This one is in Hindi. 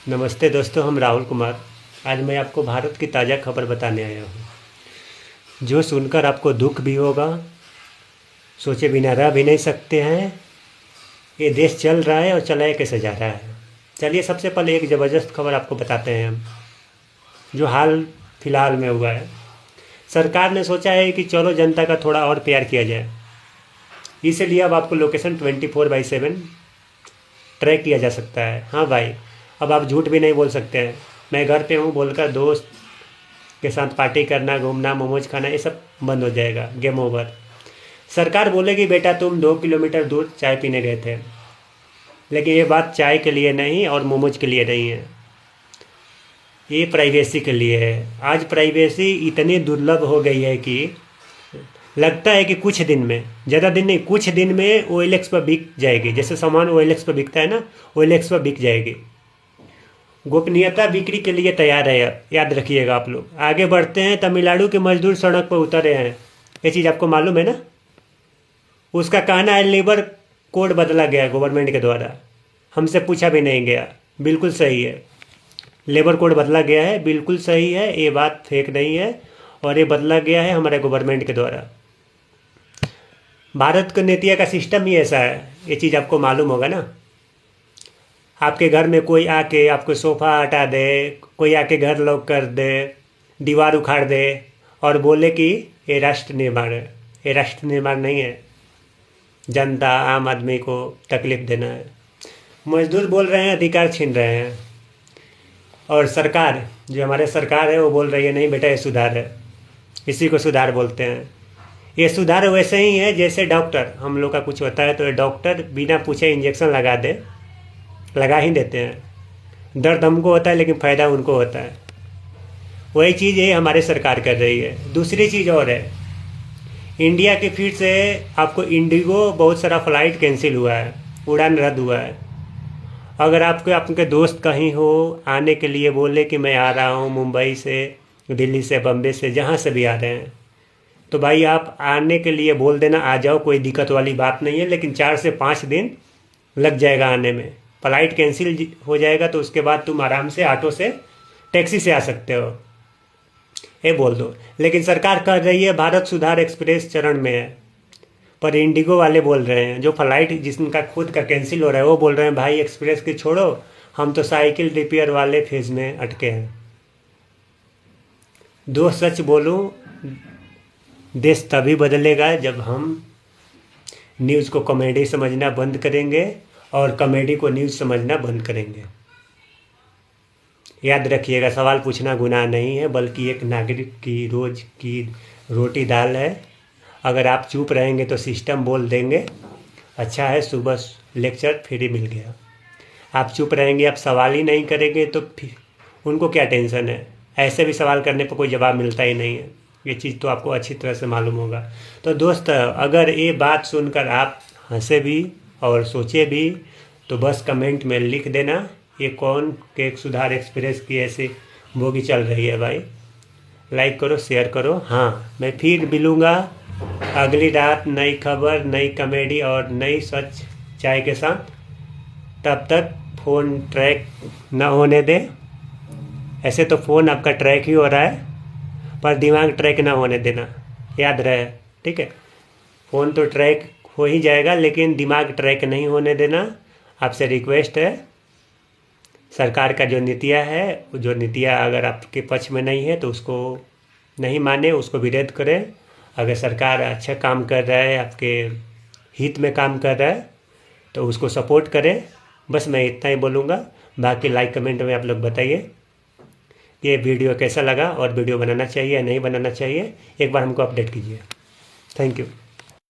नमस्ते दोस्तों, हम राहुल कुमार। आज मैं आपको भारत की ताज़ा खबर बताने आया हूँ, जो सुनकर आपको दुख भी होगा, सोचे बिना रह भी नहीं सकते हैं। ये देश चल रहा है और चलाया कैसे जा रहा है। चलिए सबसे पहले एक ज़बरदस्त खबर आपको बताते हैं हम, जो हाल फिलहाल में हुआ है। सरकार ने सोचा है कि चलो जनता का थोड़ा और प्यार किया जाए, इसलिए अब आपको लोकेशन 24/7 ट्रैक किया जा सकता है। हाँ भाई, अब आप झूठ भी नहीं बोल सकते हैं। मैं घर पे हूँ बोलकर दोस्त के साथ पार्टी करना, घूमना, मोमोज खाना, ये सब बंद हो जाएगा। Game over. सरकार बोलेगी बेटा तुम 2 किलोमीटर दूर चाय पीने गए थे, लेकिन ये बात चाय के लिए नहीं और मोमोज के लिए नहीं है, ये प्राइवेसी के लिए है। आज प्राइवेसी इतनी दुर्लभ हो गई है कि लगता है कि कुछ दिन में, ज़्यादा दिन नहीं, कुछ दिन में OLX पर बिक जाएगी। जैसे सामान OLX पर बिकता है ना, OLX पर बिक जाएगी। गोपनीयता बिक्री के लिए तैयार है, याद रखिएगा आप लोग। आगे बढ़ते हैं। तमिलनाडु के मजदूर सड़क पर उतरे हैं, ये चीज़ आपको मालूम है ना। उसका कहना है लेबर कोड बदला गया गवर्नमेंट के द्वारा, हमसे पूछा भी नहीं गया। बिल्कुल सही है, लेबर कोड बदला गया है, बिल्कुल सही है, ये बात फेक नहीं है। और ये बदला गया है हमारे गवर्नमेंट के द्वारा। भारत का नीतिया का सिस्टम ही ऐसा है, ये चीज़ आपको मालूम होगा ना। आपके घर में कोई आके आपको सोफ़ा हटा दे, कोई आके घर लॉक कर दे, दीवार उखाड़ दे और बोले कि ये राष्ट्र निर्माण है। ये राष्ट्र निर्माण नहीं है, जनता आम आदमी को तकलीफ देना है। मजदूर बोल रहे हैं अधिकार छीन रहे हैं, और सरकार, जो हमारे सरकार है, वो बोल रही है नहीं बेटा ये सुधार है। इसी को सुधार बोलते हैं। ये सुधार वैसे ही है जैसे डॉक्टर, हम लोग का कुछ होता है तो डॉक्टर बिना पूछे इंजेक्शन लगा ही देते हैं। दर्द हमको होता है लेकिन फ़ायदा उनको होता है। वही चीज़ ये हमारे सरकार कर रही है। दूसरी चीज़ और है, इंडिया के फिर से आपको इंडिगो बहुत सारा फ़्लाइट कैंसिल हुआ है, उड़ान रद्द हुआ है। अगर आपके दोस्त कहीं हो, आने के लिए बोले कि मैं आ रहा हूँ मुंबई से, दिल्ली से, बम्बे से, जहाँ से भी आ रहे हैं, तो भाई आप आने के लिए बोल देना, आ जाओ, कोई दिक्कत वाली बात नहीं है। लेकिन 4 से 5 दिन लग जाएगा आने में। फ़्लाइट कैंसिल हो जाएगा तो उसके बाद तुम आराम से ऑटो से, टैक्सी से आ सकते हो, ये बोल दो। लेकिन सरकार कह रही है भारत सुधार एक्सप्रेस चरण में है, पर इंडिगो वाले बोल रहे हैं, जो फ़्लाइट जिसका खुद का कैंसिल हो रहा है, वो बोल रहे हैं भाई एक्सप्रेस की छोड़ो, हम तो साइकिल रिपेयर वाले फेज़ में अटके हैं। दो सच बोलूं, देश तभी बदलेगा जब हम न्यूज़ को कॉमेडी समझना बंद करेंगे और कॉमेडी को न्यूज़ समझना बंद करेंगे। याद रखिएगा, सवाल पूछना गुनाह नहीं है, बल्कि एक नागरिक की रोज़ की रोटी दाल है। अगर आप चुप रहेंगे तो सिस्टम बोल देंगे अच्छा है, सुबह लेक्चर फ्री मिल गया। आप चुप रहेंगे, आप सवाल ही नहीं करेंगे तो फिर उनको क्या टेंशन है। ऐसे भी सवाल करने पर कोई जवाब मिलता ही नहीं है, ये चीज़ तो आपको अच्छी तरह से मालूम होगा। तो दोस्त, अगर ये बात सुनकर आप हंसे भी और सोचे भी, तो बस कमेंट में लिख देना ये कौन के सुधार एक्सप्रेस की ऐसी बोगी चल रही है भाई। लाइक करो, शेयर करो। हाँ, मैं फिर मिलूँगा अगली रात नई खबर, नई कॉमेडी और नई सच चाय के साथ। तब तक फ़ोन ट्रैक ना होने दें। ऐसे तो फ़ोन आपका ट्रैक ही हो रहा है, पर दिमाग ट्रैक ना होने देना, याद रहे, ठीक है। फ़ोन तो ट्रैक हो ही जाएगा, लेकिन दिमाग ट्रैक नहीं होने देना। आपसे रिक्वेस्ट है, सरकार का जो नीतियाँ है, जो नीतियाँ अगर आपके पक्ष में नहीं है तो उसको नहीं माने, उसको विरोध करें। अगर सरकार अच्छा काम कर रहा है, आपके हित में काम कर रहा है, तो उसको सपोर्ट करें। बस मैं इतना ही बोलूँगा। बाकी लाइक कमेंट में आप लोग बताइए ये वीडियो कैसा लगा और वीडियो बनाना चाहिए या नहीं बनाना चाहिए, एक बार हमको अपडेट कीजिए। Thank you.